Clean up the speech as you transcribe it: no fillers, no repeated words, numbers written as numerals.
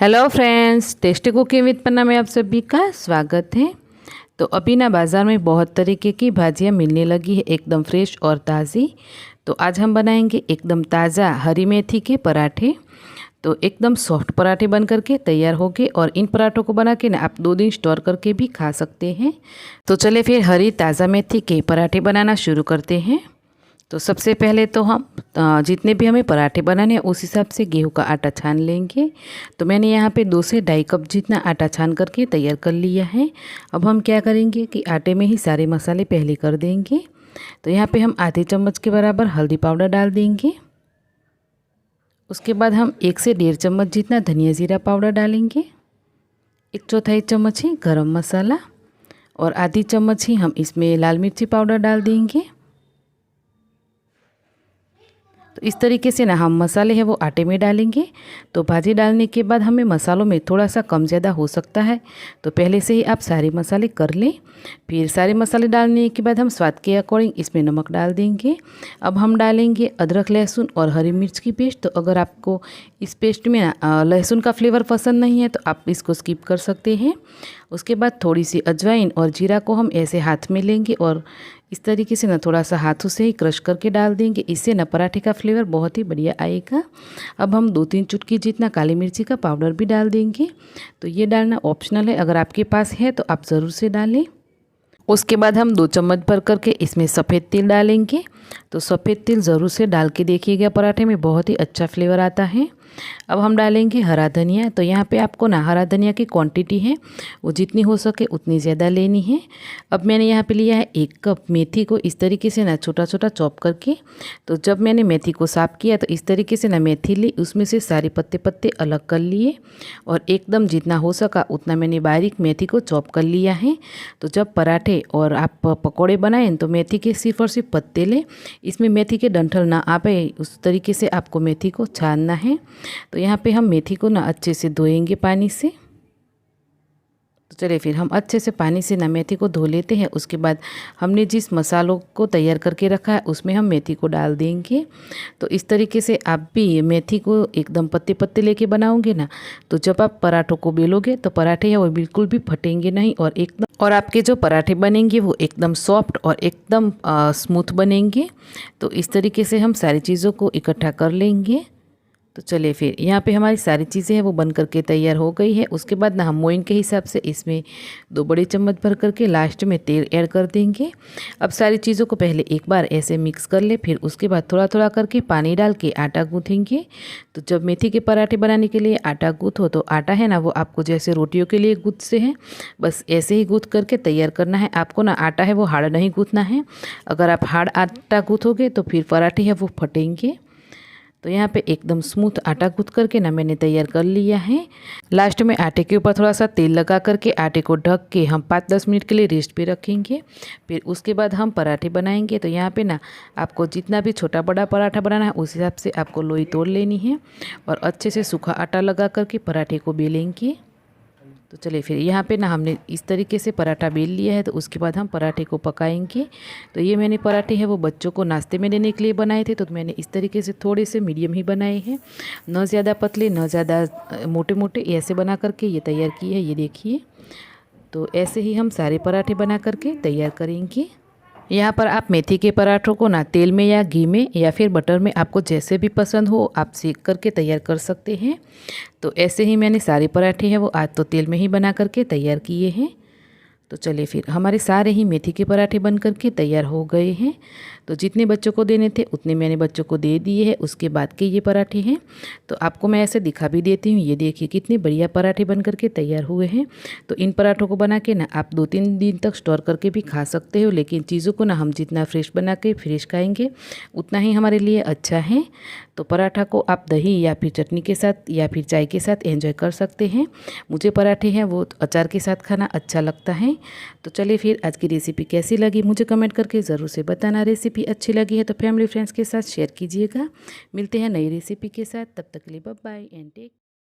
Hello friends, tasty cooking with Panna में आप सभी का स्वागत है। तो अभी ना बाज़ार में बहुत तरीके की भाजियाँ मिलने लगी है, एकदम फ्रेश और ताज़ी। तो आज हम बनाएंगे एकदम ताज़ा हरी मेथी के पराठे। तो एकदम सॉफ्ट पराठे बन करके तैयार हो गए और इन पराठों को बना के ना आप 2 दिन स्टोर करके भी खा सकते हैं। तो चले फिर हरी ताज़ा मेथी के पराठे बनाना शुरू करते हैं। तो सबसे पहले तो हम जितने भी हमें पराठे बनाने हैं उस हिसाब से गेहूं का आटा छान लेंगे। तो मैंने यहाँ पे 2 से ढाई कप जितना आटा छान करके तैयार कर लिया है। अब हम क्या करेंगे कि आटे में ही सारे मसाले पहले कर देंगे। तो यहाँ पे हम आधे चम्मच के बराबर हल्दी पाउडर डाल देंगे। उसके बाद हम 1 से 1.5 चम्मच जितना धनिया जीरा पाउडर डालेंगे। 1/4 चम्मच ही गरम मसाला और आधी चम्मच ही हम इसमें लाल मिर्ची पाउडर डाल देंगे। तो इस तरीके से ना हम मसाले हैं वो आटे में डालेंगे। तो भाजी डालने के बाद हमें मसालों में थोड़ा सा कम ज़्यादा हो सकता है, तो पहले से ही आप सारे मसाले कर लें। फिर सारे मसाले डालने के बाद हम स्वाद के अकॉर्डिंग इसमें नमक डाल देंगे। अब हम डालेंगे अदरक लहसुन और हरी मिर्च की पेस्ट। तो अगर आपको इस पेस्ट में लहसुन का फ्लेवर पसंद नहीं है तो आप इसको स्किप कर सकते हैं। उसके बाद थोड़ी सी अजवाइन और जीरा को हम ऐसे हाथ में लेंगे और इस तरीके से ना थोड़ा सा हाथों से ही क्रश करके डाल देंगे। इससे ना पराठे का फ्लेवर बहुत ही बढ़िया आएगा। अब हम 2-3 चुटकी जितना काली मिर्ची का पाउडर भी डाल देंगे। तो ये डालना ऑप्शनल है, अगर आपके पास है तो आप ज़रूर से डालें। उसके बाद हम 2 चम्मच भर करके इसमें सफ़ेद तिल डालेंगे। तो सफ़ेद तिल ज़रूर से डाल के देखिएगा, पराठे में बहुत ही अच्छा फ्लेवर आता है। अब हम डालेंगे हरा धनिया। तो यहाँ पे आपको ना हरा धनिया की क्वांटिटी है वो जितनी हो सके उतनी ज़्यादा लेनी है। अब मैंने यहाँ पे लिया है 1 कप मेथी को इस तरीके से ना छोटा छोटा चॉप करके। तो जब मैंने मेथी को साफ़ किया तो इस तरीके से ना मेथी ली, उसमें से सारे पत्ते पत्ते अलग कर लिए और एकदम जितना हो सका उतना मैंने बारीक मेथी को चॉप कर लिया है। तो जब पराठे और आप पकौड़े बनाएं तो मेथी के सिर्फ और सिर्फ पत्ते लें, इसमें मेथी के डंठल ना आ पाए उस तरीके से आपको मेथी को छानना है। तो यहाँ पे हम मेथी को ना अच्छे से धोएंगे पानी से। तो चलिए फिर हम अच्छे से पानी से ना मेथी को धो लेते हैं। उसके बाद हमने जिस मसालों को तैयार करके रखा है उसमें हम मेथी को डाल देंगे। तो इस तरीके से आप भी मेथी को एकदम पत्ते पत्ते लेके बनाओगे ना, तो जब आप पराठों को बेलोगे तो पराठे हैं वो बिल्कुल भी फटेंगे नहीं और आपके जो पराठे बनेंगे वो एकदम सॉफ्ट और एकदम स्मूथ बनेंगे। तो इस तरीके से हम सारी चीज़ों को इकट्ठा कर लेंगे। तो चलिए फिर यहाँ पे हमारी सारी चीज़ें हैं वो बन करके तैयार हो गई है। उसके बाद ना हम मोइन के हिसाब से इसमें 2 बड़े चम्मच भर करके लास्ट में तेल ऐड कर देंगे। अब सारी चीज़ों को पहले एक बार ऐसे मिक्स कर ले, फिर उसके बाद थोड़ा थोड़ा करके पानी डाल के आटा गूँथेंगे। तो जब मेथी के पराठे बनाने के लिए आटा गूँथो तो आटा है ना वो आपको जैसे रोटियों के लिए गूँथते हैं बस ऐसे ही गूँथ करके तैयार करना है। आपको ना आटा है वो हार्ड नहीं गूँथना है, अगर आप हार्ड आटा गूँथोगे तो फिर पराठे हैं वो फटेंगे। तो यहाँ पे एकदम स्मूथ आटा गूँथ करके ना मैंने तैयार कर लिया है। लास्ट में आटे के ऊपर थोड़ा सा तेल लगा करके आटे को ढक के हम 5-10 मिनट के लिए रेस्ट पे रखेंगे। फिर उसके बाद हम पराठे बनाएंगे। तो यहाँ पे ना आपको जितना भी छोटा बड़ा पराठा बनाना है उस हिसाब से आपको लोई तोड़ लेनी है और अच्छे से सूखा आटा लगा करके पराठे को बेलेंगे। तो चलिए फिर यहाँ पे ना हमने इस तरीके से पराठा बेल लिया है। तो उसके बाद हम पराठे को पकाएंगे। तो ये मैंने पराठे हैं वो बच्चों को नाश्ते में देने के लिए बनाए थे। तो मैंने इस तरीके से थोड़े से मीडियम ही बनाए हैं, न ज़्यादा पतले न ज़्यादा मोटे मोटे, ऐसे बना करके ये तैयार किए हैं। ये देखिए, तो ऐसे ही हम सारे पराठे बना करके तैयार करेंगे। यहाँ पर आप मेथी के पराठों को ना तेल में या घी में या फिर बटर में, आपको जैसे भी पसंद हो आप सेक करके तैयार कर सकते हैं। तो ऐसे ही मैंने सारे पराठे हैं वो आज तो तेल में ही बना करके तैयार किए हैं। तो चलिए फिर हमारे सारे ही मेथी के पराठे बन करके तैयार हो गए हैं। तो जितने बच्चों को देने थे उतने मैंने बच्चों को दे दिए हैं। उसके बाद के ये पराठे हैं तो आपको मैं ऐसे दिखा भी देती हूँ। ये देखिए कितने बढ़िया पराठे बन करके तैयार हुए हैं। तो इन पराठों को बना के ना आप 2-3 दिन तक स्टोर करके भी खा सकते हो, लेकिन चीज़ों को ना हम जितना फ्रेश बना के फ्रेश खाएँगे उतना ही हमारे लिए अच्छा है। तो पराठा को आप दही या फिर चटनी के साथ या फिर चाय के साथ एंजॉय कर सकते हैं। मुझे पराठे हैं वो अचार के साथ खाना अच्छा लगता है। तो चलिए फिर आज की रेसिपी कैसी लगी मुझे कमेंट करके ज़रूर से बताना। रेसिपी अच्छी लगी है तो फैमिली फ्रेंड्स के साथ शेयर कीजिएगा। मिलते हैं नई रेसिपी के साथ, तब तक के लिए बाय बाय एंड टेक।